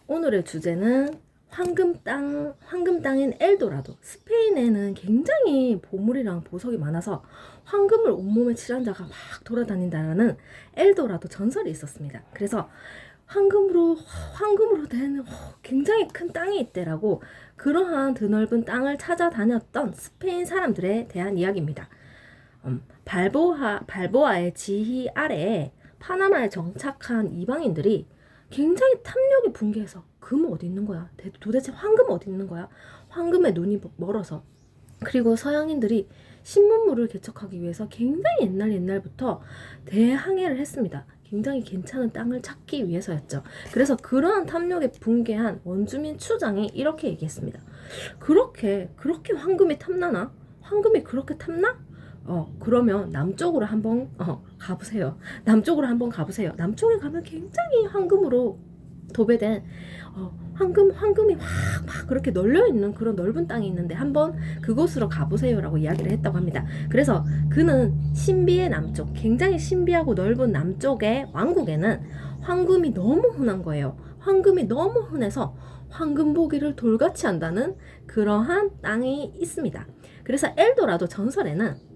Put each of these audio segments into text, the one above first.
오늘의 주제는 황금 땅인 엘도라도. 스페인에는 굉장히 보물이랑 보석이 많아서 황금을 온몸에 칠한 자가 막 돌아다닌다라는 엘도라도 전설이 있었습니다. 그래서 황금으로 된 굉장히 큰 땅이 있대라고, 그러한 드넓은 땅을 찾아다녔던 스페인 사람들에 대한 이야기입니다. 발보아의 지휘 아래에 파나마에 정착한 이방인들이 굉장히 탐욕이 붕괴해서 금 어디 있는 거야? 도대체 황금 어디 있는 거야? 황금에 눈이 멀어서. 그리고 서양인들이 신문물을 개척하기 위해서 굉장히 옛날부터 대항해를 했습니다. 굉장히 괜찮은 땅을 찾기 위해서였죠. 그래서 그러한 탐욕에 붕괴한 원주민 추장이 이렇게 얘기했습니다. 그렇게 황금이 탐나나? 황금이 그렇게 탐나? 그러면 남쪽으로 한번 가보세요. 남쪽으로 한번 가보세요. 남쪽에 가면 굉장히 황금으로 도배된 황금이 막 그렇게 널려있는 그런 넓은 땅이 있는데 한번 그곳으로 가보세요라고 이야기를 했다고 합니다. 그래서 그는 신비의 남쪽, 굉장히 신비하고 넓은 남쪽의 왕국에는 황금이 너무 흔한 거예요. 황금이 너무 흔해서 황금 보기를 돌같이 한다는 그러한 땅이 있습니다. 그래서 엘도라도 전설에는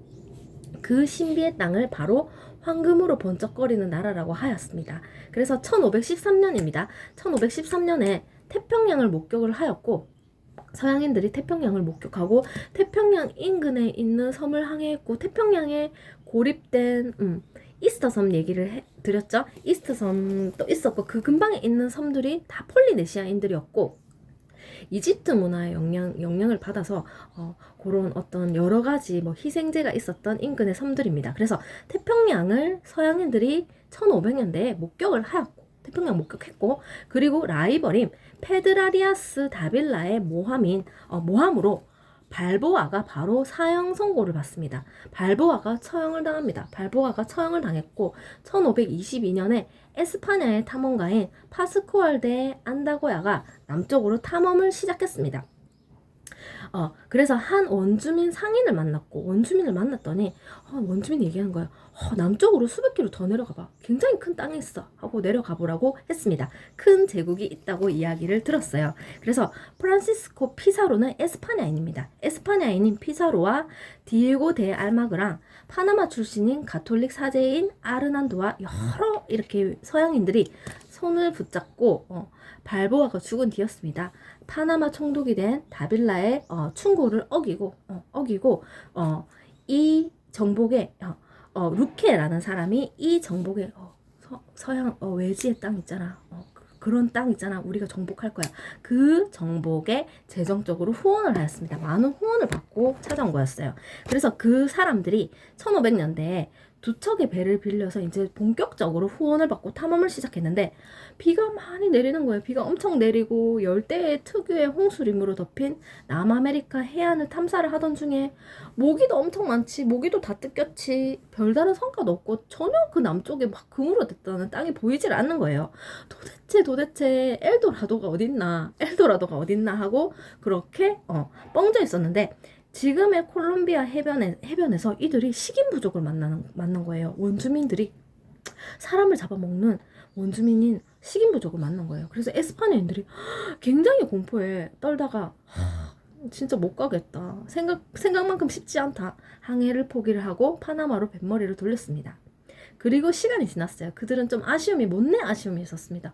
그 신비의 땅을 바로 황금으로 번쩍거리는 나라라고 하였습니다. 그래서 1513년입니다. 1513년에 태평양을 목격을 하였고, 서양인들이 태평양을 목격하고 태평양 인근에 있는 섬을 항해했고, 태평양에 고립된 이스터 섬 얘기를 드렸죠. 이스터 섬도 있었고, 그 근방에 있는 섬들이 다 폴리네시아인들이었고, 이집트 문화의 영향을 받아서 그런 어떤 여러 가지 희생제가 있었던 인근의 섬들입니다. 그래서 태평양을 서양인들이 1500년대에 목격을 하였고, 태평양 목격했고, 그리고 라이벌인 페드라리아스 다빌라의 모함으로 발보아가 바로 사형 선고를 받습니다. 발보아가 처형을 당합니다. 발보아가 처형을 당했고, 1522년에 에스파냐의 탐험가인 파스쿠알 데 안다고야가 남쪽으로 탐험을 시작했습니다. 그래서 한 원주민 상인을 만났고, 원주민을 만났더니 원주민이 얘기하는 거예요. 남쪽으로 수백 킬로 더 내려가봐. 굉장히 큰 땅이 있어. 하고 내려가 보라고 했습니다. 큰 제국이 있다고 이야기를 들었어요. 그래서 프란시스코 피사로는 에스파냐인입니다. 에스파냐인인 피사로와 디에고 데 알마그랑 파나마 출신인 가톨릭 사제인 아르난도와 여러 이렇게 서양인들이 손을 붙잡고 발보아가 죽은 뒤였습니다. 파나마 총독이 된 다빌라의 충고를 어기고 이 정복에 루케라는 사람이 이 정복에 서양 외지의 땅 있잖아. 그런 땅 있잖아. 우리가 정복할 거야. 그 정복에 재정적으로 후원을 하였습니다. 많은 후원을 받고 찾아온 거였어요. 그래서 그 사람들이 1500년대에 두 척의 배를 빌려서 이제 본격적으로 후원을 받고 탐험을 시작했는데, 비가 많이 내리는 거예요. 비가 엄청 내리고 열대의 특유의 홍수림으로 덮인 남아메리카 해안을 탐사를 하던 중에 모기도 엄청 많지, 모기도 다 뜯겼지, 별다른 성과도 없고 전혀 그 남쪽에 막 그물어 됐다는 땅이 보이질 않는 거예요. 도대체 엘도라도가 어딨나 하고 그렇게 뻥져 있었는데, 지금의 콜롬비아 해변에서 이들이 식인 부족을 만난 거예요. 원주민들이 사람을 잡아먹는 원주민인 식인 부족을 만난 거예요. 그래서 에스파냐인들이 굉장히 공포에 떨다가 진짜 못 가겠다. 생각만큼 쉽지 않다. 항해를 포기를 하고 파나마로 뱃머리를 돌렸습니다. 그리고 시간이 지났어요. 그들은 좀 못내 아쉬움이 있었습니다.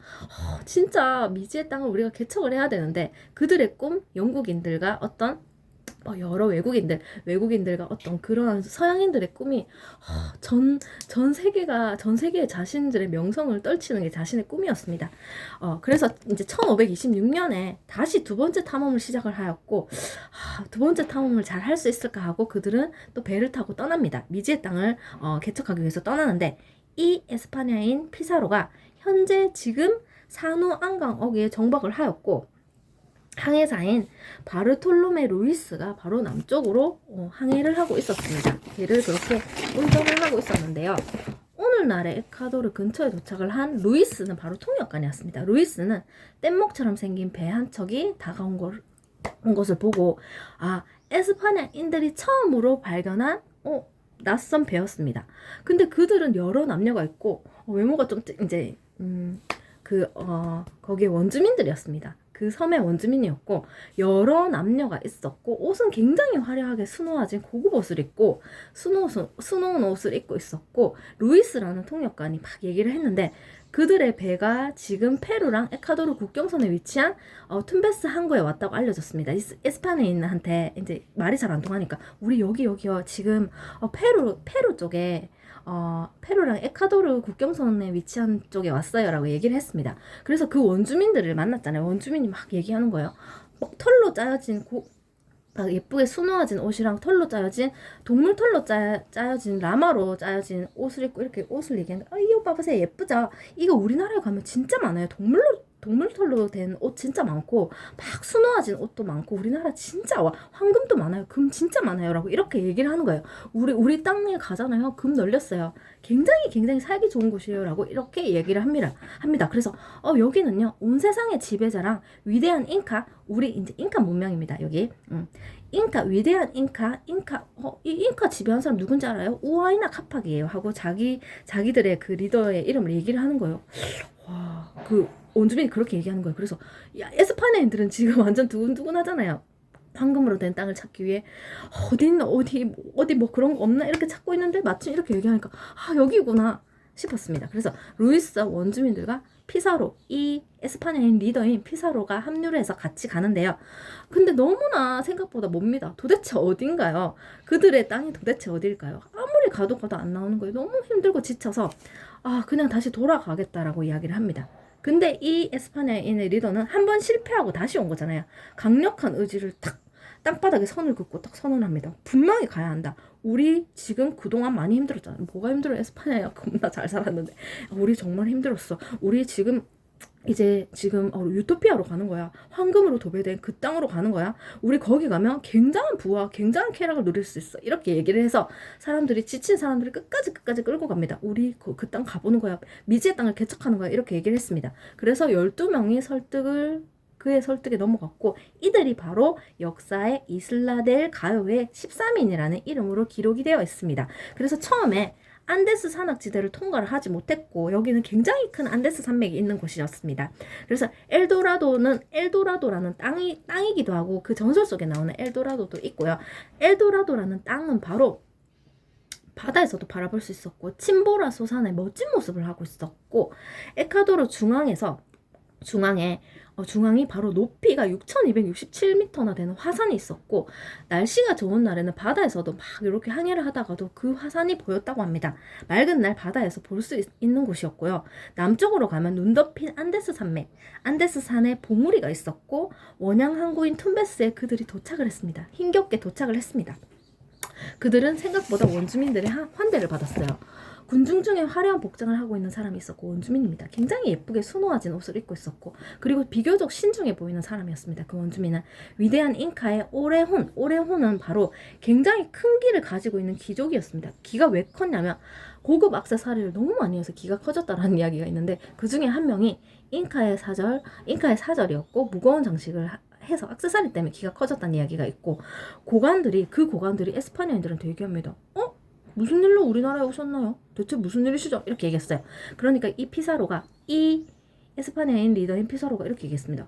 진짜 미지의 땅을 우리가 개척을 해야 되는데, 그들의 꿈, 영국인들과 어떤 여러 외국인들과 어떤 그런 서양인들의 꿈이 전 세계에 자신들의 명성을 떨치는 게 자신의 꿈이었습니다. 그래서 이제 1526년에 다시 두 번째 탐험을 시작을 하였고, 두 번째 탐험을 잘 할 수 있을까 하고 그들은 또 배를 타고 떠납니다. 미지의 땅을 개척하기 위해서 떠나는데, 이 에스파냐인 피사로가 현재 지금 사누 안강어귀에 정박을 하였고, 항해사인 바르톨로메 루이스가 바로 남쪽으로 항해를 하고 있었습니다. 배를 그렇게 운전을 하고 있었는데요. 오늘날의 에콰도르 근처에 도착을 한 루이스는 바로 통역관이었습니다. 루이스는 뗏목처럼 생긴 배 한 척이 다가온 것을 보고, 에스파냐인들이 처음으로 발견한 낯선 배였습니다. 근데 그들은 여러 남녀가 있고 외모가 좀 이제 거기에 원주민들이었습니다. 그 섬의 원주민이었고 여러 남녀가 있었고 옷은 굉장히 화려하게 수놓아진 고급 옷을 입고 수놓은 옷을 입고 있었고 루이스라는 통역관이 막 얘기를 했는데 그들의 배가 지금 페루랑 에콰도르 국경선에 위치한 툰베스 항구에 왔다고 알려졌습니다. 에스파냐인한테 이제 말이 잘 안 통하니까 우리 여기요 지금 페루 쪽에 페루랑 에콰도르 국경선에 위치한 쪽에 왔어요 라고 얘기를 했습니다. 그래서 그 원주민들을 만났잖아요. 원주민이 막 얘기하는 거예요. 털로 짜여진 막 예쁘게 수놓아진 옷이랑 털로 짜여진 동물 털로 짜여진 라마로 짜여진 옷을 입고 이렇게 옷을 얘기하는데 이 오빠 보세요 예쁘죠? 이거 우리나라에 가면 진짜 많아요. 동물 털로 된 옷 진짜 많고 막 수놓아진 옷도 많고 우리나라 진짜 황금도 많아요. 금 진짜 많아요 라고 이렇게 얘기를 하는 거예요. 우리 땅에 가잖아요. 금 널렸어요. 굉장히 살기 좋은 곳이에요 라고 이렇게 얘기를 합니다. 그래서 여기는요 온 세상의 지배자랑 위대한 우리 이제 잉카 문명입니다. 여기 위대한 이 잉카 지배한 사람 누군지 알아요? 우아이나 카팍이에요 하고 자기들의 그 리더의 이름을 얘기를 하는 거예요. 와, 그 원주민이 그렇게 얘기하는 거예요. 그래서 에스파냐인들은 지금 완전 두근두근 하잖아요. 황금으로 된 땅을 찾기 위해 어디 뭐 그런 거 없나 이렇게 찾고 있는데 마침 이렇게 얘기하니까 여기구나 싶었습니다. 그래서 루이스와 원주민들과 피사로, 이 에스파냐인 리더인 피사로가 합류를 해서 같이 가는데요. 근데 너무나 생각보다 멉니다. 도대체 어딘가요? 그들의 땅이 도대체 어딜까요? 아무리 가도 안 나오는 거예요. 너무 힘들고 지쳐서 그냥 다시 돌아가겠다라고 이야기를 합니다. 근데 이 에스파냐인의 리더는 한 번 실패하고 다시 온 거잖아요. 강력한 의지를 탁 땅바닥에 선을 긋고 딱 선언합니다. 분명히 가야 한다. 우리 지금 그동안 많이 힘들었잖아. 뭐가 힘들어? 에스파냐야 겁나 잘 살았는데 우리 정말 힘들었어. 우리 지금 유토피아로 가는 거야. 황금으로 도배된 그 땅으로 가는 거야. 우리 거기 가면 굉장한 부와 굉장한 쾌락을 누릴 수 있어. 이렇게 얘기를 해서 지친 사람들이 끝까지 끌고 갑니다. 우리 그 땅 가보는 거야. 미지의 땅을 개척하는 거야. 이렇게 얘기를 했습니다. 그래서 12명이 그의 설득에 넘어갔고 이들이 바로 역사의 이슬라델 가요의 13인이라는 이름으로 기록이 되어 있습니다. 그래서 처음에 안데스 산악지대를 통과를 하지 못했고 여기는 굉장히 큰 안데스 산맥이 있는 곳이었습니다. 그래서 엘도라도라는 땅이기도 하고 그 전설 속에 나오는 엘도라도도 있고요. 엘도라도라는 땅은 바로 바다에서도 바라볼 수 있었고 침보라소 산의 멋진 모습을 하고 있었고 에콰도르 중앙이 바로 높이가 6,267m나 되는 화산이 있었고 날씨가 좋은 날에는 바다에서도 막 이렇게 항해를 하다가도 그 화산이 보였다고 합니다. 맑은 날 바다에서 볼 수 있는 곳이었고요. 남쪽으로 가면 눈 덮인 안데스 산에 봉우리가 있었고 원양 항구인 툰베스에 그들이 도착을 했습니다. 힘겹게 도착을 했습니다. 그들은 생각보다 원주민들의 환대를 받았어요. 군중 중에 화려한 복장을 하고 있는 사람이 있었고 원주민입니다. 굉장히 예쁘게 수놓아진 옷을 입고 있었고 그리고 비교적 신중해 보이는 사람이었습니다. 그 원주민은 위대한 잉카의 오레혼은 바로 굉장히 큰 귀를 가지고 있는 귀족이었습니다. 귀가 왜 컸냐면 고급 액세서리를 너무 많이 해서 귀가 커졌다라는 이야기가 있는데 그 중에 한 명이 잉카의 사절이었고 무거운 장식을 해서 액세서리 때문에 귀가 커졌다는 이야기가 있고 고관들이 에스파냐인들은 되게합니다. 무슨 일로 우리나라에 오셨나요? 대체 무슨 일이시죠? 이렇게 얘기했어요. 그러니까 이 피사로가 이 에스파냐인 리더인 피사로가 이렇게 얘기했습니다.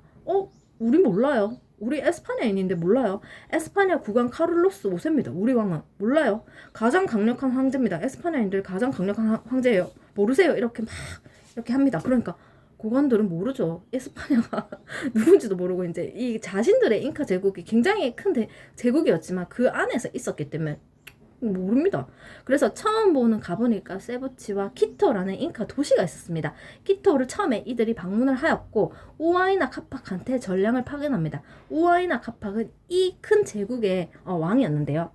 우리 몰라요. 우리 에스파냐인인데 몰라요. 에스파냐 국왕 카를로스 5세입니다. 우리 왕은 몰라요. 가장 강력한 황제입니다. 에스파냐인들 가장 강력한 황제예요. 모르세요. 이렇게 합니다. 그러니까 고관들은 모르죠. 에스파냐가 누군지도 모르고 이제 이 자신들의 잉카 제국이 굉장히 큰 제국이었지만 그 안에서 있었기 때문에 모릅니다. 그래서 처음 가보니까 세부치와 키토라는 잉카 도시가 있었습니다. 키토를 처음에 이들이 방문을 하였고 우아이나 카팍한테 전량을 파견합니다. 우아이나 카팍은 이 큰 제국의 왕이었는데요.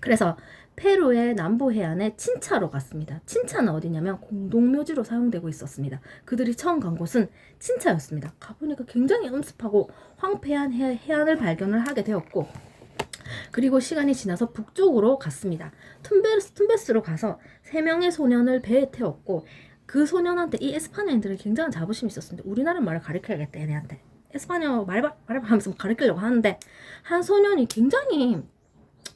그래서 페루의 남부 해안에 친차로 갔습니다. 친차는 어디냐면 공동묘지로 사용되고 있었습니다. 그들이 처음 간 곳은 친차였습니다. 가보니까 굉장히 음습하고 황폐한 해안을 발견을 하게 되었고 그리고 시간이 지나서 북쪽으로 갔습니다. 툰베스로 가서 3명의 소년을 배에 태웠고 그 소년한테 이 에스파냐인들은 굉장한 자부심이 있었습니다. 우리나라 말을 가르쳐야겠다 얘네한테. 에스파냐 말하면서 가르치려고 하는데 한 소년이 굉장히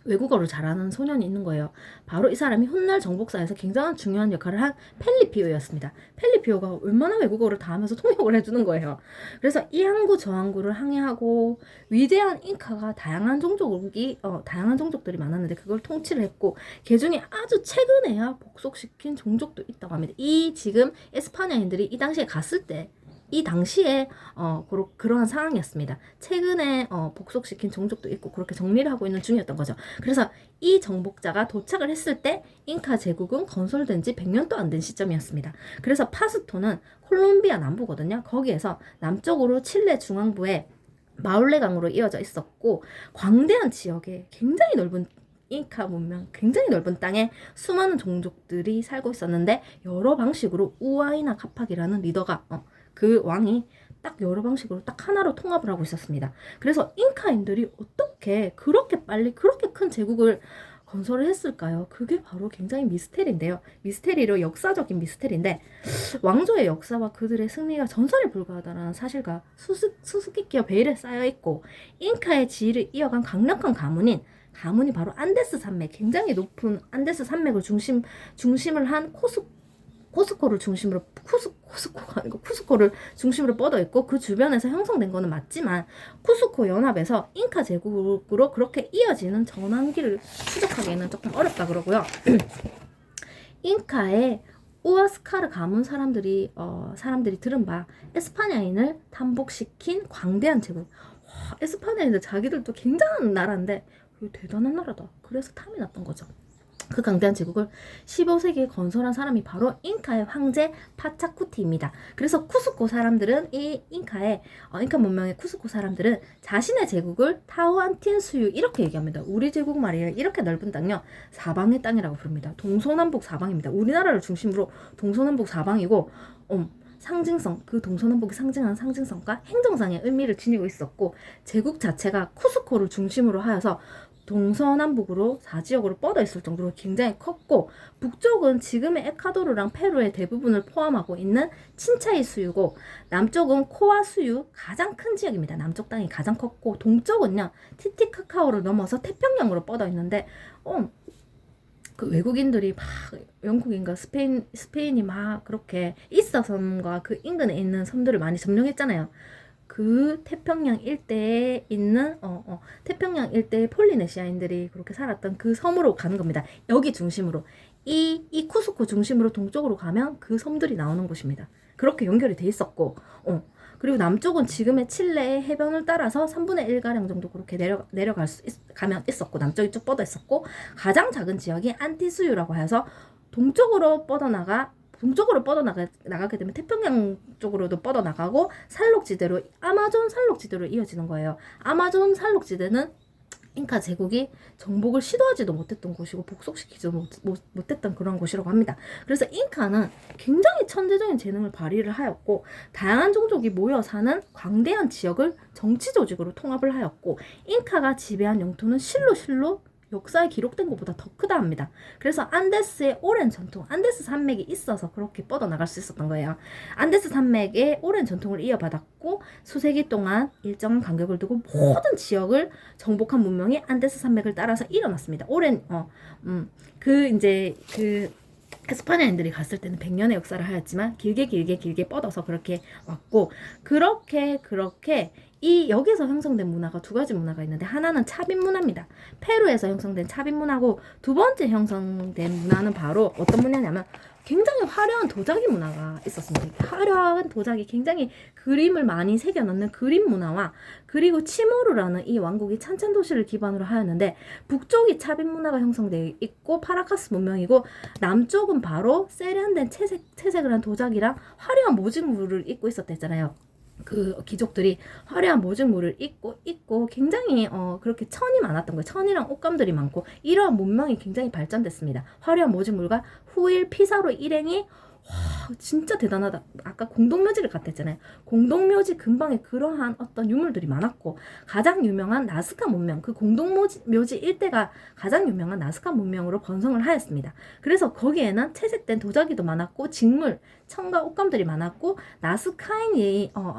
외국어를 잘하는 소년이 있는 거예요. 바로 이 사람이 훗날 정복사에서 굉장한 중요한 역할을 한 펠리피오였습니다. 펠리피오가 얼마나 외국어를 다 하면서 통역을 해주는 거예요. 그래서 이 항구 저 항구를 항해하고 위대한 잉카가 다양한 종족들이 많았는데 그걸 통치를 했고 그 중에 아주 최근에야 복속시킨 종족도 있다고 합니다. 이 지금 에스파냐인들이 이 당시에 갔을 때 이 당시에 그러한 상황이었습니다. 최근에 복속시킨 종족도 있고 그렇게 정리를 하고 있는 중이었던 거죠. 그래서 이 정복자가 도착을 했을 때 잉카 제국은 건설된 지 100년도 안 된 시점이었습니다. 그래서 파스토는 콜롬비아 남부거든요. 거기에서 남쪽으로 칠레 중앙부에 마울레 강으로 이어져 있었고 광대한 지역에 굉장히 넓은 잉카 문명, 굉장히 넓은 땅에 수많은 종족들이 살고 있었는데 여러 방식으로 우아이나 카팍이라는 리더가 그 왕이 딱 여러 방식으로 딱 하나로 통합을 하고 있었습니다. 그래서 잉카인들이 어떻게 그렇게 빨리 그렇게 큰 제국을 건설을 했을까요? 그게 바로 굉장히 미스테리인데요. 미스테리로 역사적인 미스테리인데 왕조의 역사와 그들의 승리가 전설에 불과하다는 사실과 수수께끼와 베일에 쌓여있고 잉카의 지위를 이어간 강력한 가문이 바로 안데스 산맥, 굉장히 높은 안데스 산맥을 중심을 한 쿠스코를 중심으로 쿠스코가 아니고 쿠스코를 중심으로 뻗어 있고 그 주변에서 형성된 거는 맞지만 쿠스코 연합에서 잉카 제국으로 그렇게 이어지는 전환기를 추적하기에는 조금 어렵다 그러고요. 잉카의 우아스카르 가문 사람들이 들은 바 에스파냐인을 tam복시킨 광대한 제국. 와, 에스파냐인들 자기들도 굉장한 나라인데 대단한 나라다. 그래서 탐이 났던 거죠. 그 강대한 제국을 15세기에 건설한 사람이 바로 잉카의 황제 파차쿠티입니다. 그래서 쿠스코 사람들은 잉카 문명의 쿠스코 사람들은 자신의 제국을 타우안틴수유 이렇게 얘기합니다. 우리 제국 말이에요. 이렇게 넓은 땅요. 사방의 땅이라고 부릅니다. 동서남북 사방입니다. 우리나라를 중심으로 동서남북 사방이고 상징성, 그 동서남북이 상징하는 상징성과 행정상의 의미를 지니고 있었고 제국 자체가 쿠스코를 중심으로 하여서 동서남북으로 4지역으로 뻗어 있을 정도로 굉장히 컸고 북쪽은 지금의 에콰도르랑 페루의 대부분을 포함하고 있는 친차이 수유고 남쪽은 코아 수유 가장 큰 지역입니다. 남쪽 땅이 가장 컸고 동쪽은요 티티카카오를 넘어서 태평양으로 뻗어 있는데 그 외국인들이 막 영국인가 스페인이 막 그렇게 이스타 섬과 그 인근에 있는 섬들을 많이 점령했잖아요. 그 태평양 일대에 있는 태평양 일대의 폴리네시아인들이 그렇게 살았던 그 섬으로 가는 겁니다. 여기 중심으로 이 쿠스코 중심으로 동쪽으로 가면 그 섬들이 나오는 곳입니다. 그렇게 연결이 돼 있었고 그리고 남쪽은 지금의 칠레의 해변을 따라서 3분의 1가량 정도 그렇게 가면 있었고 남쪽이 쭉 뻗어 있었고 가장 작은 지역이 안티수유라고 해서 동쪽으로 뻗어나가게 되면 태평양 쪽으로도 뻗어나가고 아마존 산록지대로 이어지는 거예요. 아마존 산록지대는 잉카 제국이 정복을 시도하지도 못했던 곳이고 복속시키지도 못했던 그런 곳이라고 합니다. 그래서 잉카는 굉장히 천재적인 재능을 발휘를 하였고 다양한 종족이 모여 사는 광대한 지역을 정치 조직으로 통합을 하였고 잉카가 지배한 영토는 실로 역사에 기록된 것보다 더 크다 합니다. 그래서 안데스의 오랜 전통, 안데스 산맥이 있어서 그렇게 뻗어나갈 수 있었던 거예요. 안데스 산맥의 오랜 전통을 이어받았고 수세기 동안 일정한 간격을 두고 모든 지역을 정복한 문명이 안데스 산맥을 따라서 일어났습니다. 에스파냐인들이 갔을 때는 100년의 역사를 하였지만 길게 뻗어서 그렇게 왔고 그렇게 여기서 형성된 문화가 두 가지 문화가 있는데 하나는 차빈 문화입니다. 페루에서 형성된 차빈 문화고 두 번째 형성된 문화는 바로 어떤 문화냐면 굉장히 화려한 도자기 문화가 있었습니다. 화려한 도자기 굉장히 그림을 많이 새겨넣는 그림 문화와 그리고 치모르라는 이 왕국이 찬찬도시를 기반으로 하였는데 북쪽이 차빈 문화가 형성되어 있고 파라카스 문명이고 남쪽은 바로 세련된 채색을 한 도자기랑 화려한 모직물을 입고 있었댔잖아요. 그 귀족들이 화려한 모직물을 입고 굉장히 그렇게 천이 많았던 거예요. 천이랑 옷감들이 많고 이러한 문명이 굉장히 발전됐습니다. 화려한 모직물과 후일 피사로 일행이 와 진짜 대단하다. 아까 공동묘지를 갔다 했잖아요. 공동묘지 근방에 그러한 어떤 유물들이 많았고 가장 유명한 나스카 문명 그 공동묘지 일대가 가장 유명한 나스카 문명으로 번성을 하였습니다. 그래서 거기에는 채색된 도자기도 많았고 직물 천과 옷감들이 많았고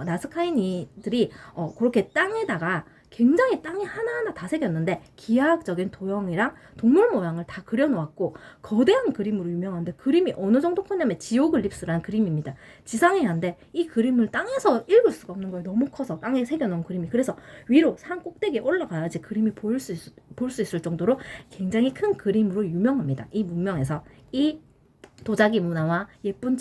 나스카이니들이 그렇게 땅에다가 굉장히 땅에 하나하나 다 새겼는데 기하학적인 도형이랑 동물 모양을 다 그려놓았고 거대한 그림으로 유명한데 그림이 어느 정도 컸냐면 지오글립스라는 그림입니다. 지상에 한데 이 그림을 땅에서 읽을 수가 없는 거예요. 너무 커서 땅에 새겨놓은 그림이. 그래서 위로 산 꼭대기에 올라가야지 그림이 볼 수 있을 정도로 굉장히 큰 그림으로 유명합니다. 이 문명에서 이 도자기 문화와 예쁜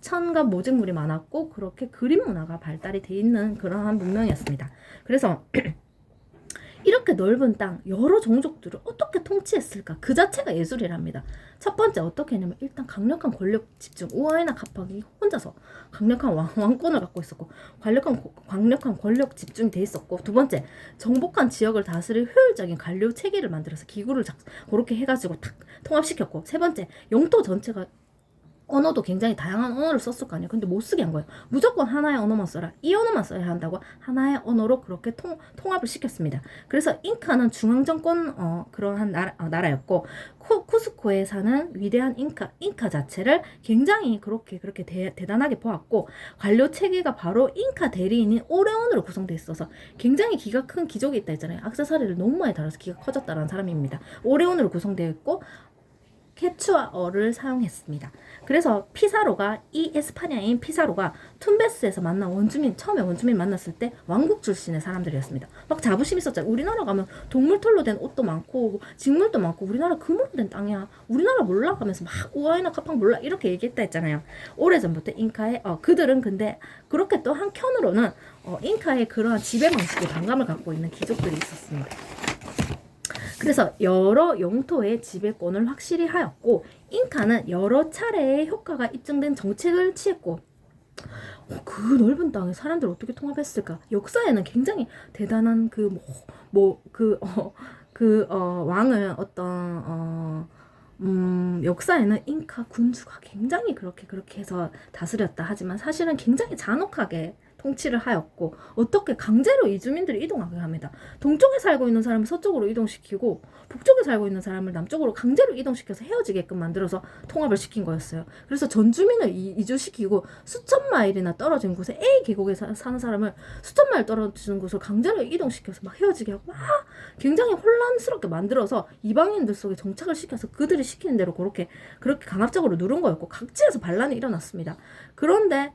천과 모직물이 많았고 그렇게 그림 문화가 발달이 돼 있는 그러한 문명이었습니다. 그래서 이렇게 넓은 땅 여러 종족들을 어떻게 통치했을까 그 자체가 예술이랍니다. 첫 번째 어떻게 했냐면 일단 강력한 권력 집중 우아이나 카팍이 혼자서 강력한 왕권을 갖고 있었고 강력한 권력 집중이 돼 있었고 두 번째 정복한 지역을 다스릴 효율적인 관료 체계를 만들어서 기구를 그렇게 해가지고 탁 통합시켰고 세 번째 영토 전체가 언어도 굉장히 다양한 언어를 썼을 거 아니에요. 근데 못 쓰게 한 거예요. 무조건 하나의 언어만 써라. 이 언어만 써야 한다고 하나의 언어로 그렇게 통합을 시켰습니다. 그래서 잉카는 중앙정권 그러한 나라였고 쿠스코에 사는 위대한 잉카 자체를 굉장히 그렇게 대단하게 보았고 관료 체계가 바로 잉카 대리인인 오레온으로 구성되어 있어서 굉장히 기가 큰 기족이 있다 했잖아요. 액세서리를 너무 많이 달아서 기가 커졌다는 사람입니다. 오레온으로 구성되어 있고 케추아어를 사용했습니다. 그래서 이 에스파냐인 피사로가 툰베스에서 만난 처음에 원주민 만났을 때 왕국 출신의 사람들이었습니다. 막 자부심 있었잖아요. 우리나라 가면 동물털로 된 옷도 많고 직물도 많고 우리나라 금으로 된 땅이야. 우리나라 몰라? 하면서 막 우아이나 카팡 몰라? 이렇게 얘기했다 했잖아요. 오래전부터 그들은 근데 그렇게 또 한켠으로는 잉카의 그러한 지배 방식에 반감을 갖고 있는 귀족들이 있었습니다. 그래서 여러 영토의 지배권을 확실히 하였고 잉카는 여러 차례의 효과가 입증된 정책을 취했고 그 넓은 땅에 사람들 어떻게 통합했을까? 역사에는 굉장히 대단한 왕을 역사에는 잉카 군주가 굉장히 그렇게 해서 다스렸다 하지만 사실은 굉장히 잔혹하게 통치를 하였고 어떻게 강제로 이주민들이 이동하게 합니다. 동쪽에 살고 있는 사람을 서쪽으로 이동시키고 북쪽에 살고 있는 사람을 남쪽으로 강제로 이동시켜서 헤어지게끔 만들어서 통합을 시킨 거였어요. 그래서 전주민을 이주시키고 수천 마일이나 떨어진 곳에 A 계곡에 사는 사람을 수천 마일 떨어지는 곳으로 강제로 이동시켜서 막 헤어지게 하고 막 굉장히 혼란스럽게 만들어서 이방인들 속에 정착을 시켜서 그들이 시키는 대로 그렇게 강압적으로 누른 거였고 각지에서 반란이 일어났습니다. 그런데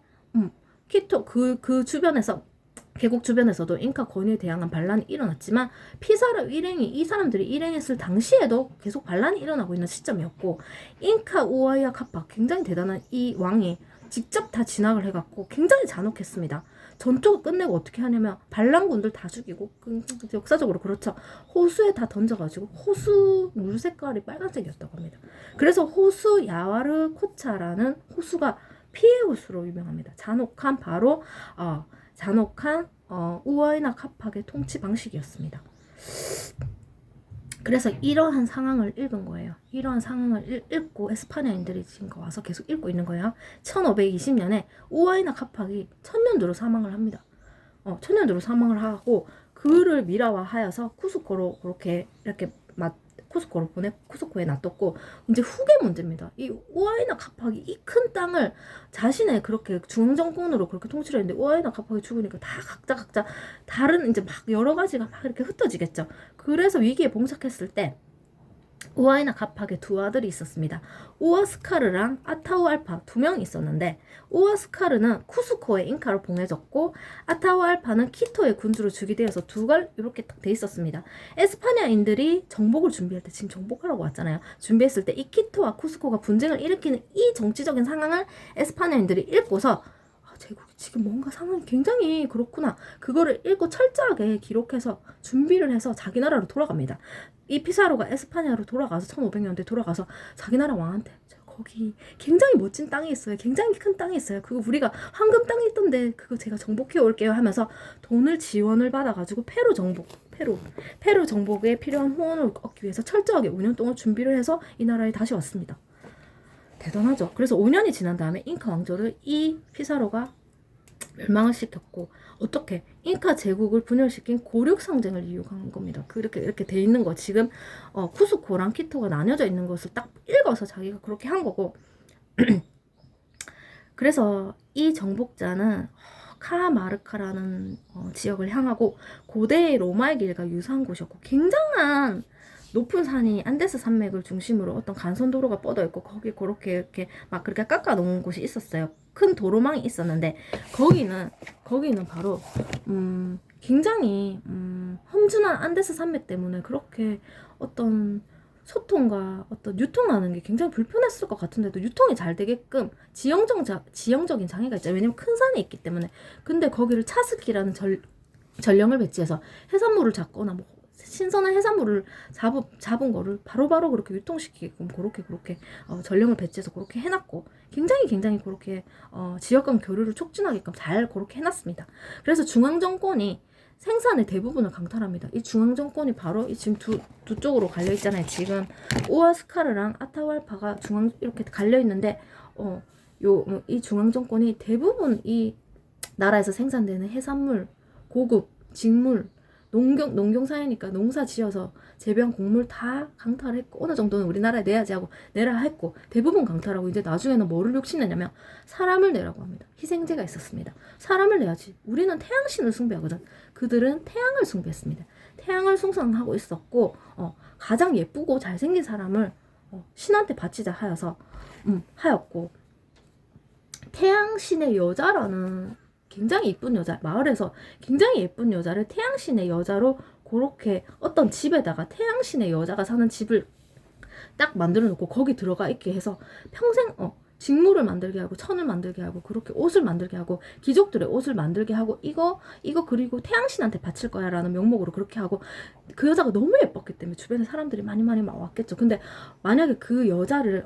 키토 그 주변에서 계곡 주변에서도 잉카 권위에 대항한 반란이 일어났지만 피사로 이 사람들이 일행했을 당시에도 계속 반란이 일어나고 있는 시점이었고 잉카 우아이아 카팍 굉장히 대단한 이 왕이 직접 다 진압을 해갖고 굉장히 잔혹했습니다. 전투가 끝내고 어떻게 하냐면 반란군들 다 죽이고 역사적으로 그렇죠. 호수에 다 던져가지고 호수 물 색깔이 빨간색이었다고 합니다. 그래서 호수 야와르 코차라는 호수가 피해 호수로 유명합니다. 잔혹한 우아이나 카팍의 통치 방식이었습니다. 그래서 이러한 상황을 읽은 거예요. 이러한 상황을 읽고 에스파냐인들이 지금 와서 계속 읽고 있는 거예요. 1520년에 우아이나 카팍이 천년두로 사망을 합니다. 천년두로 사망을 하고 그를 미라화하여서 쿠스코로 이렇게 쿠스코에 놔뒀고 이제 후계 문제입니다. 이 우아이나 카팍이 이 큰 땅을 자신의 그렇게 중앙정권으로 그렇게 통치를 했는데 우아이나 카팍이 죽으니까 다 각자 다른 이제 막 여러 가지가 막 이렇게 흩어지겠죠. 그래서 위기에 봉착했을 때 우아이나 카팍의 두 아들이 있었습니다. 우아스카르랑 아타우알파 두 명이 있었는데 우아스카르는 쿠스코에 잉카로 봉해졌고 아타우알파는 키토의 군주로 즉위되어서 두갈 이렇게 딱 돼 있었습니다. 에스파냐인들이 정복을 준비할 때 지금 정복하라고 왔잖아요. 준비했을 때 이 키토와 쿠스코가 분쟁을 일으키는 이 정치적인 상황을 에스파냐인들이 읽고서 제국이 지금 뭔가 상황이 굉장히 그렇구나. 그거를 읽고 철저하게 기록해서 준비를 해서 자기 나라로 돌아갑니다. 이 피사로가 에스파냐로 돌아가서 1500년대 돌아가서 자기 나라 왕한테 거기 굉장히 멋진 땅이 있어요. 굉장히 큰 땅이 있어요. 그거 우리가 황금 땅이 있던데 그거 제가 정복해 올게요 하면서 돈을 지원을 받아가지고 페루 정복에 필요한 후원을 얻기 위해서 철저하게 5년 동안 준비를 해서 이 나라에 다시 왔습니다. 대단하죠. 그래서 5년이 지난 다음에 잉카 왕조를 이 피사로가 멸망을 시켰고 어떻게 잉카 제국을 분열시킨 고륙상쟁을 이용한 겁니다. 이렇게 돼 있는 거 지금 쿠스코랑 키토가 나뉘어져 있는 것을 딱 읽어서 자기가 그렇게 한 거고 그래서 이 정복자는 카마르카라는 지역을 향하고 고대 로마의 길과 유사한 곳이었고 굉장한 높은 산이 안데스 산맥을 중심으로 어떤 간선도로가 뻗어 있고 거기 그렇게 이렇게 막 그렇게 깎아 놓은 곳이 있었어요. 큰 도로망이 있었는데 거기는 바로 굉장히 험준한 안데스 산맥 때문에 그렇게 어떤 소통과 어떤 유통하는 게 굉장히 불편했을 것 같은데도 유통이 잘 되게끔 지형적인 장애가 있죠. 왜냐면 큰 산이 있기 때문에. 근데 거기를 차스키라는 전령을 배치해서 해산물을 잡거나 뭐 신선한 해산물을 잡은 거를 바로바로 그렇게 유통시키게끔 그렇게 전령을 배치해서 그렇게 해놨고 굉장히 그렇게 지역 간 교류를 촉진하게끔 잘 그렇게 해놨습니다. 그래서 중앙 정권이 생산의 대부분을 강탈합니다. 이 중앙 정권이 바로 지금 두 쪽으로 갈려 있잖아요. 지금 오아스카르랑 아타왈파가 중앙 이렇게 갈려 있는데 이 중앙 정권이 대부분 이 나라에서 생산되는 해산물, 고급, 직물, 농경사회니까 농사 지어서 재배한 곡물 다 강탈했고 어느 정도는 우리나라에 내야지 하고 내라 했고 대부분 강탈하고 이제 나중에는 뭐를 욕심내냐면 사람을 내라고 합니다. 희생제가 있었습니다. 사람을 내야지. 우리는 태양신을 숭배하거든. 그들은 태양을 숭배했습니다. 태양을 숭상하고 있었고 가장 예쁘고 잘생긴 사람을 신한테 바치자 하였고 태양신의 여자라는 굉장히 예쁜 여자, 마을에서 굉장히 예쁜 여자를 태양신의 여자로 그렇게 어떤 집에다가 태양신의 여자가 사는 집을 딱 만들어 놓고 거기 들어가 있게 해서 평생 직물을 만들게 하고 천을 만들게 하고 그렇게 옷을 만들게 하고 귀족들의 옷을 만들게 하고 이거 그리고 태양신한테 바칠 거야 라는 명목으로 그렇게 하고 그 여자가 너무 예뻤기 때문에 주변에 사람들이 많이 막 왔겠죠. 근데 만약에 그 여자를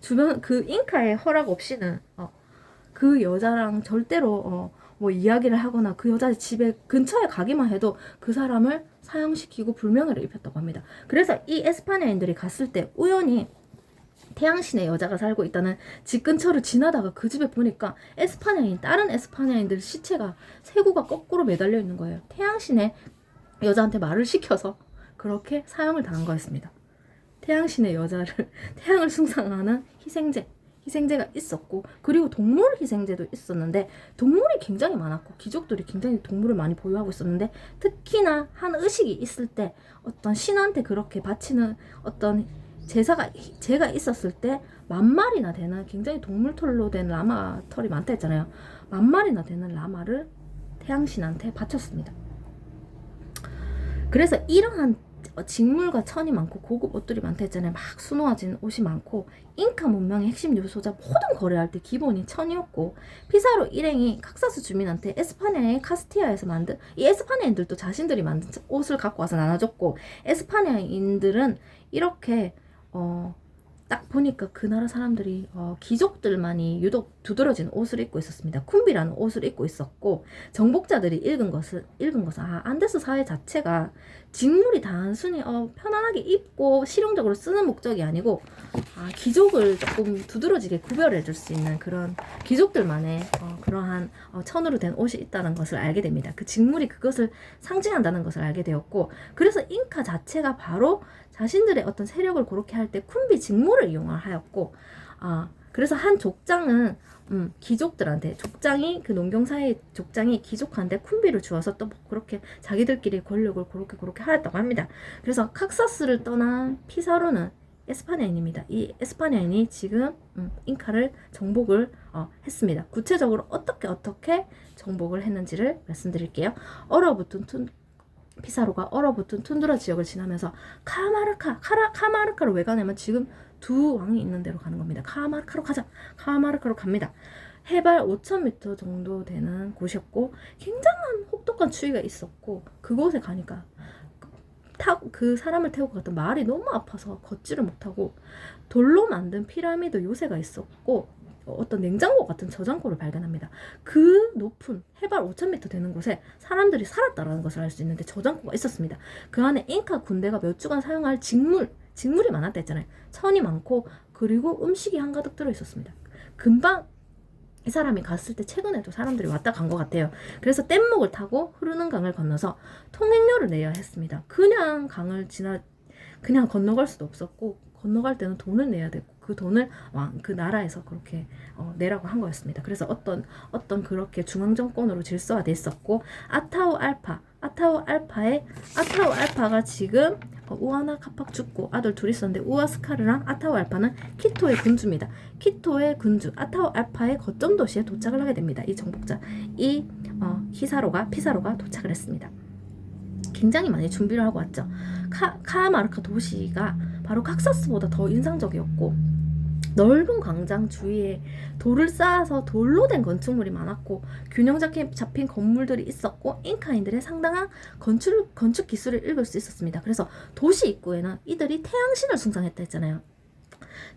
주변 그 잉카의 허락 없이는 그 여자랑 절대로 뭐 이야기를 하거나 그 여자 집에 근처에 가기만 해도 그 사람을 사형시키고 불명예를 입혔다고 합니다. 그래서 이 에스파냐인들이 갔을 때 우연히 태양신의 여자가 살고 있다는 집 근처를 지나다가 그 집에 보니까 다른 에스파냐인들 시체가 세구가 거꾸로 매달려 있는 거예요. 태양신의 여자한테 말을 시켜서 그렇게 사형을 당한 거였습니다. 태양신의 여자를 태양을 숭상하는 희생제가 있었고 그리고 동물 희생제도 있었는데 동물이 굉장히 많았고 귀족들이 굉장히 동물을 많이 보유하고 있었는데 특히나 한 의식이 있을 때 어떤 신한테 그렇게 바치는 어떤 제가 있었을 때 10,000마리나 되는 굉장히 동물털로 된 라마 털이 많다 했잖아요. 10,000마리나 되는 라마를 태양신한테 바쳤습니다. 그래서 이러한 직물과 천이 많고 고급 옷들이 많다 했잖아요. 막 수놓아진 옷이 많고 잉카 문명의 핵심 요소자 모든 거래할 때 기본이 천이었고 피사로 일행이 칵사스 주민한테 에스파냐의 카스티아에서 만든 이 에스파냐인들도 자신들이 만든 옷을 갖고 와서 나눠줬고 에스파냐인들은 이렇게 딱 보니까 그 나라 사람들이 귀족들만이 유독 두드러진 옷을 입고 있었습니다. 쿰비라는 옷을 입고 있었고 정복자들이 읽은 것은 안데스 사회 자체가 직물이 단순히 편안하게 입고 실용적으로 쓰는 목적이 아니고 귀족을 조금 두드러지게 구별해 줄 수 있는 그런 귀족들만의 그러한 천으로 된 옷이 있다는 것을 알게 됩니다. 그 직물이 그것을 상징한다는 것을 알게 되었고 그래서 잉카 자체가 바로 자신들의 어떤 세력을 그렇게 할 때 쿰비 직물을 이용하였고 그래서 한 족장은 귀족들한테 그 농경사의 족장이 귀족한테 쿰비를 주어서 또 그렇게 자기들끼리 권력을 그렇게 하였다고 합니다. 그래서 칵사스를 떠난 피사로는 에스파냐인입니다. 이 에스파냐인이 지금 잉카를 정복을 했습니다. 구체적으로 어떻게 정복을 했는지를 말씀드릴게요. 피사로가 얼어붙은 툰드라 지역을 지나면서 카마르카로 왜 가냐면 지금 두 왕이 있는 데로 가는 겁니다. 카마르카로 갑니다. 해발 5,000m 정도 되는 곳이었고 굉장한 혹독한 추위가 있었고 그곳에 가니까 그 사람을 태우고 갔던 말이 너무 아파서 걷지를 못하고 돌로 만든 피라미드 요새가 있었고 어떤 냉장고 같은 저장고를 발견합니다. 그 높은 해발 5,000m 되는 곳에 사람들이 살았다라는 것을 알 수 있는데 저장고가 있었습니다. 그 안에 잉카 군대가 몇 주간 사용할 직물이 많았다 했잖아요. 천이 많고 그리고 음식이 한가득 들어있었습니다. 금방 이 사람이 갔을 때 최근에도 사람들이 왔다 간 것 같아요. 그래서 뗏목을 타고 흐르는 강을 건너서 통행료를 내야 했습니다. 그냥 건너갈 수도 없었고 건너갈 때는 돈을 내야 되고 그 돈을 그 나라에서 그렇게 내라고 한 거였습니다. 그래서 어떤 그렇게 중앙 정권으로 질서화돼 있었고 아타우 알파가 지금 우아나 카팍 죽고 아들 둘이 있었는데 우아스카르랑 아타우 알파는 키토의 군주입니다. 키토의 군주 아타우 알파의 거점 도시에 도착을 하게 됩니다. 이 정복자 피사로가 도착을 했습니다. 굉장히 많이 준비를 하고 왔죠. 카하마르카 도시가 바로 칵사스보다 더 인상적이었고 넓은 광장 주위에 돌을 쌓아서 돌로 된 건축물이 많았고 균형 잡힌 건물들이 있었고 잉카인들의 상당한 건축 기술을 읽을 수 있었습니다. 그래서 도시 입구에는 이들이 태양신을 숭상했다 했잖아요.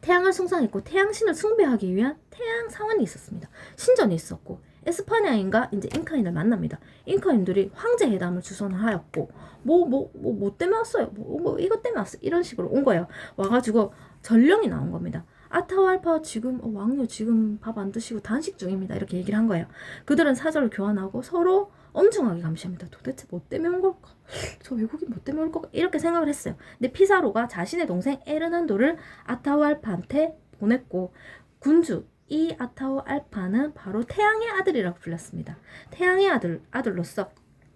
태양을 숭상했고 태양신을 숭배하기 위한 태양 사원이 있었습니다. 신전이 있었고 에스파냐인과 이제 잉카인을 만납니다. 잉카인들이 황제 회담을 주선을 하였고 뭐 때문에 왔어요? 이것 때문에 왔어. 이런 식으로 온 거예요. 와가지고 전령이 나온 겁니다. 아타우알파 지금 왕녀 지금 밥 안 드시고 단식 중입니다. 이렇게 얘기를 한 거예요. 그들은 사절을 교환하고 서로 엄청나게 감시합니다. 도대체 뭐 때문에 온 걸까? 저 외국인 뭐 때문에 올 걸까? 이렇게 생각을 했어요. 근데 피사로가 자신의 동생 에르난도를 아타우알파한테 보냈고 군주 이 아타우알파는 바로 태양의 아들이라고 불렸습니다. 태양의 아들로서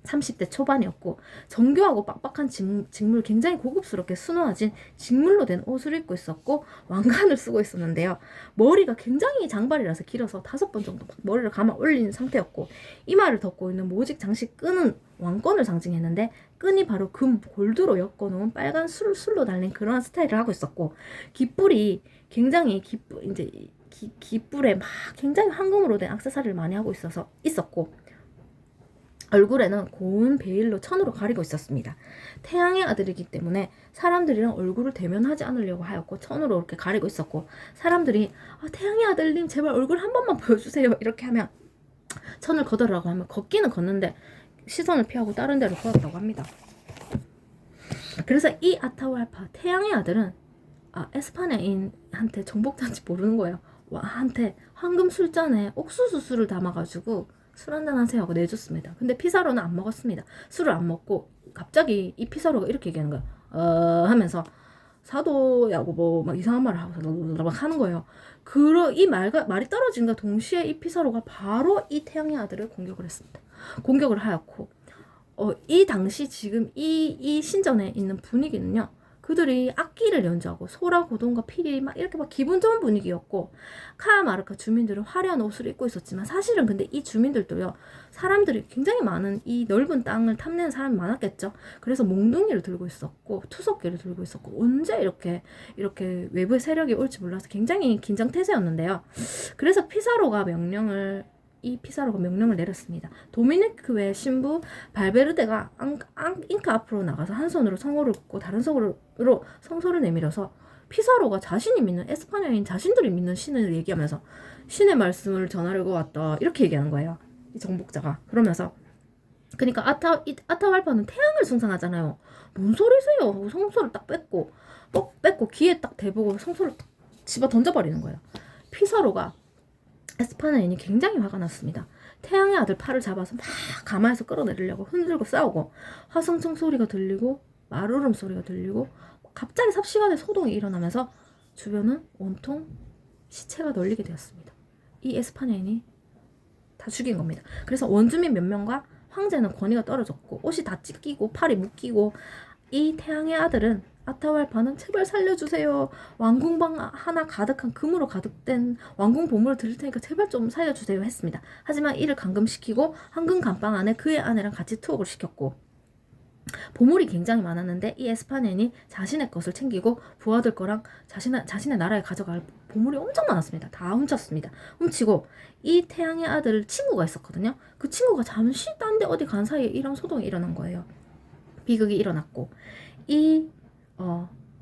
30대 초반이었고 정교하고 빡빡한 직물 굉장히 고급스럽게 수놓아진 직물로 된 옷을 입고 있었고 왕관을 쓰고 있었는데요. 머리가 굉장히 장발이라서 길어서 5번 정도 머리를 감아 올린 상태였고 이마를 덮고 있는 모직 장식 끈은 왕권을 상징했는데 끈이 바로 금 골드로 엮어놓은 빨간 술로 달린 그러한 스타일을 하고 있었고 깃불이 굉장히 깃불에 막 굉장히 황금으로 된 액세서리를 많이 하고 있었고 얼굴에는 고운 베일로 천으로 가리고 있었습니다. 태양의 아들이기 때문에 사람들이랑 얼굴을 대면하지 않으려고 하였고 천으로 이렇게 가리고 있었고 사람들이 태양의 아들님 제발 얼굴 한 번만 보여주세요 이렇게 하면 천을 걷으라고 하면 걷기는 걷는데 시선을 피하고 다른 데로 걸었다고 합니다. 그래서 이 아타우알파 태양의 아들은 에스파냐인한테 정복자인지 모르는 거예요. 한테 황금 술잔에 옥수수 술을 담아가지고 술 한잔 하세요 하고 내줬습니다. 근데 피사로는 안 먹었습니다. 술을 안 먹고 갑자기 이 피사로가 이렇게 얘기하는 거예요. 하면서 사도야고 뭐 막 이상한 말을 하고 막 하는 거예요. 이 말이 떨어진과 동시에 이 피사로가 바로 이 태양의 아들을 공격을 했습니다. 공격을 하였고 이 당시 지금 이 신전에 있는 분위기는요. 그들이 악기를 연주하고 소라, 고동과 피리 막 이렇게 막 기분 좋은 분위기였고 카하마르카 주민들은 화려한 옷을 입고 있었지만 사실은 근데 이 주민들도요 사람들이 굉장히 많은 이 넓은 땅을 탐내는 사람이 많았겠죠. 그래서 몽둥이를 들고 있었고 투석기를 들고 있었고 언제 이렇게 외부의 세력이 올지 몰라서 굉장히 긴장태세였는데요. 그래서 피사로가 명령을 내렸습니다. 도미니크의 신부 발베르데가 잉카 앞으로 나가서 한 손으로 성호를 긋고 다른 손으로 성소를 내밀어서 피사로가 자신이 믿는 에스파냐인 자신들이 믿는 신을 얘기하면서 신의 말씀을 전하려고 왔다 이렇게 얘기하는 거예요. 이 정복자가. 그러면서 그러니까 아타우알파는 태양을 숭상하잖아요. 뭔 소리세요? 하고 성소를 딱 뺏고 귀에 딱 대보고 성소를 딱 집어 던져버리는 거예요. 피사로가 에스파냐인이 굉장히 화가 났습니다. 태양의 아들 팔을 잡아서 막 가마에서 끌어내리려고 흔들고 싸우고 화성청 소리가 들리고 말울음 소리가 들리고 갑자기 삽시간에 소동이 일어나면서 주변은 온통 시체가 널리게 되었습니다. 이 에스파냐인이 다 죽인 겁니다. 그래서 원주민 몇 명과 황제는 권위가 떨어졌고 옷이 다 찢기고 팔이 묶이고 이 태양의 아들은 아타우알파는 제발 살려주세요. 왕궁방 하나 가득한 금으로 가득된 왕궁 보물을 드릴 테니까 제발 좀 살려주세요 했습니다. 하지만 이를 감금시키고 황금 감방 안에 그의 아내랑 같이 투옥을 시켰고 보물이 굉장히 많았는데 이 에스파냐인이 자신의 것을 챙기고 부하들 거랑 자신의 나라에 가져갈 보물이 엄청 많았습니다. 다 훔쳤습니다. 훔치고 이 태양의 아들 친구가 있었거든요. 그 친구가 잠시 딴 데 어디 간 사이에 이런 소동이 일어난 거예요. 비극이 일어났고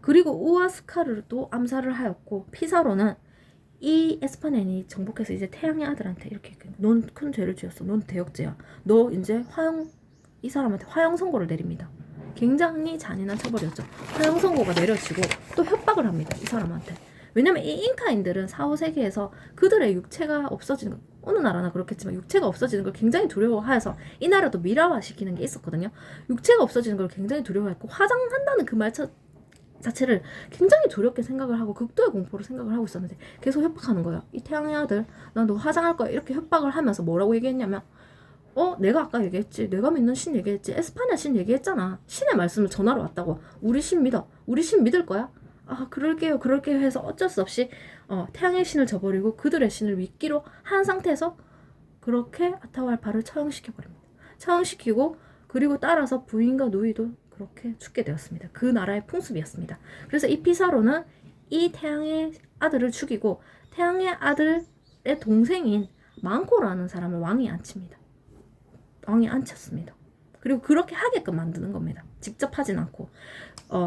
그리고 우아스카르도 암살을 하였고 피사로는 이 에스파냐인이 정복해서 이제 태양의 아들한테 이렇게 넌 큰 죄를 지었어. 넌 대역죄야. 너 이제 이 사람한테 화형 선고를 내립니다. 굉장히 잔인한 처벌이었죠. 화형 선고가 내려지고 또 협박을 합니다. 이 사람한테. 왜냐면 이 잉카인들은 4, 5세기에서 그들의 육체가 없어지는 거, 어느 나라나 그렇겠지만 육체가 없어지는 걸 굉장히 두려워해서 이 나라도 미라화시키는 게 있었거든요. 육체가 없어지는 걸 굉장히 두려워했고 화장한다는 그 말 자체를 굉장히 두렵게 생각을 하고 극도의 공포로 생각을 하고 있었는데 계속 협박하는 거예요. 이 태양의 아들, 나 너 화장할 거야. 이렇게 협박을 하면서 뭐라고 얘기했냐면 내가 아까 얘기했지. 내가 믿는 신 얘기했지. 에스파냐 신 얘기했잖아. 신의 말씀을 전하러 왔다고. 우리 신 믿어. 우리 신 믿을 거야? 아, 그럴게요. 그럴게요 해서 어쩔 수 없이 태양의 신을 저버리고 그들의 신을 믿기로 한 상태에서 그렇게 아타왈파를 처형시켜버립니다. 처형시키고 그리고 따라서 부인과 누이도 그렇게 죽게 되었습니다. 그 나라의 풍습이었습니다. 그래서 이 피사로는 이 태양의 아들을 죽이고 태양의 아들의 동생인 망코라는 사람을 왕이 앉힙니다. 왕이 앉혔습니다. 그리고 그렇게 하게끔 만드는 겁니다. 직접 하진 않고.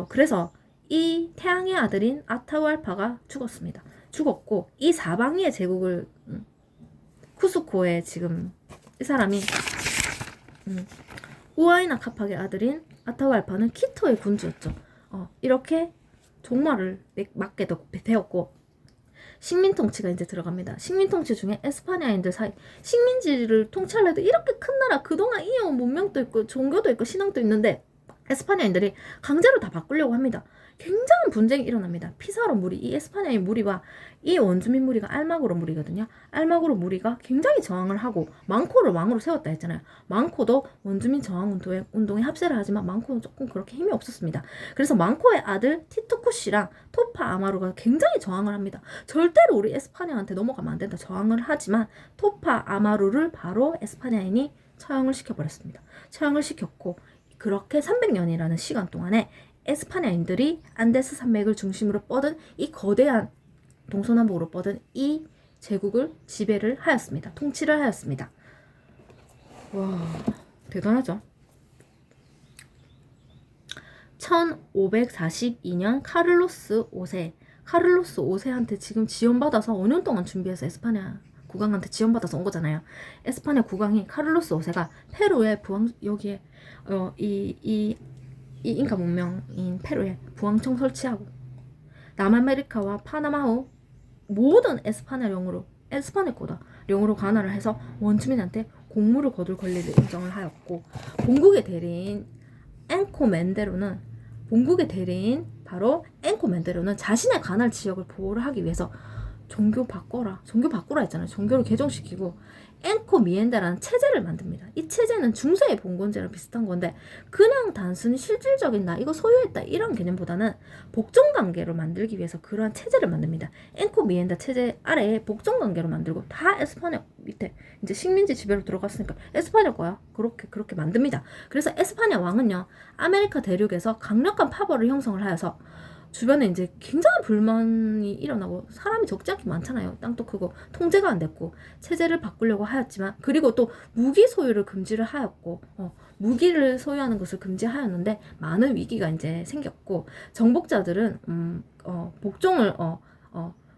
그래서 이 태양의 아들인 아타왈파가 죽었습니다. 죽었고 이 사방의 제국을 쿠스코에 지금 이 사람이 우아이나 카팍의 아들인 아타왈파는 키토의 군주였죠. 이렇게 종말을 맞게 되었고 식민 통치가 이제 들어갑니다. 식민 통치 중에 에스파냐인들 사이 식민지를 통치하려도 이렇게 큰 나라 그동안 이어온 문명도 있고 종교도 있고 신앙도 있는데 에스파냐인들이 강제로 다 바꾸려고 합니다. 굉장한 분쟁이 일어납니다. 피사로 무리, 이 에스파냐의 무리와 이 원주민 무리가 알마고로 무리거든요. 알마고로 무리가 굉장히 저항을 하고 망코를 왕으로 세웠다 했잖아요. 망코도 원주민 저항 운동에 합세를 하지만 망코는 조금 그렇게 힘이 없었습니다. 그래서 망코의 아들 티투쿠시랑 토파 아마루가 굉장히 저항을 합니다. 절대로 우리 에스파냐한테 넘어가면 안 된다. 저항을 하지만 토파 아마루를 바로 에스파냐인이 처형을 시켜버렸습니다. 처형을 시켰고 그렇게 300년이라는 시간 동안에 에스파냐인들이 안데스 산맥을 중심으로 뻗은 이 거대한 동서남북으로 뻗은 이 제국을 지배를 하였습니다. 통치를 하였습니다. 와, 대단하죠? 1542년 카를로스 5세한테 지금 지원받아서 5년 동안 준비해서 에스파냐 국왕한테 지원받아서 온 거잖아요. 에스파냐 국왕이 카를로스 5세가 페루의 여기에 이 잉카 문명인 페루에 부왕청 설치하고 남아메리카와 파나마호 모든 에스파냐령으로 관할을 해서 원주민한테 공물을 거둘 권리를 인정을 하였고 본국의 대리인 바로 앵코멘데로는 자신의 관할 지역을 보호를 하기 위해서 종교 바꿔라 했잖아요. 종교를 개종시키고 앵코미엔다라는 체제를 만듭니다. 이 체제는 중세의 봉건제랑 비슷한 건데 그냥 단순히 실질적인 나 이거 소유했다 이런 개념보다는 복종관계로 만들기 위해서 그러한 체제를 만듭니다. 앵코미엔다 체제 아래에 복종관계로 만들고 다 에스파냐 밑에 이제 식민지 지배로 들어갔으니까 에스파냐 거야. 그렇게 만듭니다. 그래서 에스파냐 왕은요 아메리카 대륙에서 강력한 파벌을 형성을 하여서 주변에 이제 굉장한 불만이 일어나고 사람이 적지 않게 많잖아요. 땅도 크고 통제가 안 됐고 체제를 바꾸려고 하였지만 그리고 또 무기 소유를 금지를 하였고 무기를 소유하는 것을 금지하였는데 많은 위기가 이제 생겼고 정복자들은 복종을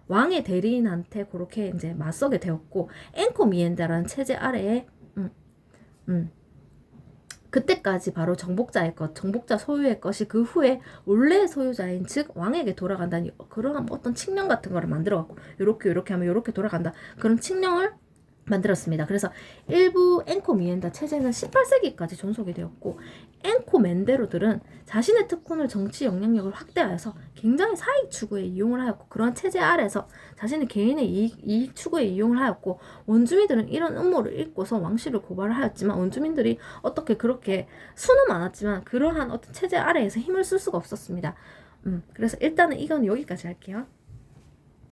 왕의 대리인한테 그렇게 이제 맞서게 되었고 앵코미엔다라는 체제 아래에 그때까지 바로 정복자 소유의 것이 그 후에 원래 소유자인 즉 왕에게 돌아간다는 그런 어떤 칙령 같은 거를 만들어갖고 요렇게 하면 요렇게 돌아간다 그런 칙령을 만들었습니다. 그래서 일부 앵코미엔다 체제는 18세기까지 존속이 되었고 앵코멘데로들은 자신의 특권을 정치 영향력을 확대하여서 굉장히 사익 추구에 이용을 하였고 그런 체제 아래서 자신의 개인의 이익 추구에 이용을 하였고 원주민들은 이런 음모를 읽고서 왕실을 고발을 하였지만 원주민들이 어떻게 그렇게 수는 많았지만 그러한 어떤 체제 아래에서 힘을 쓸 수가 없었습니다. 그래서 일단은 이건 여기까지 할게요.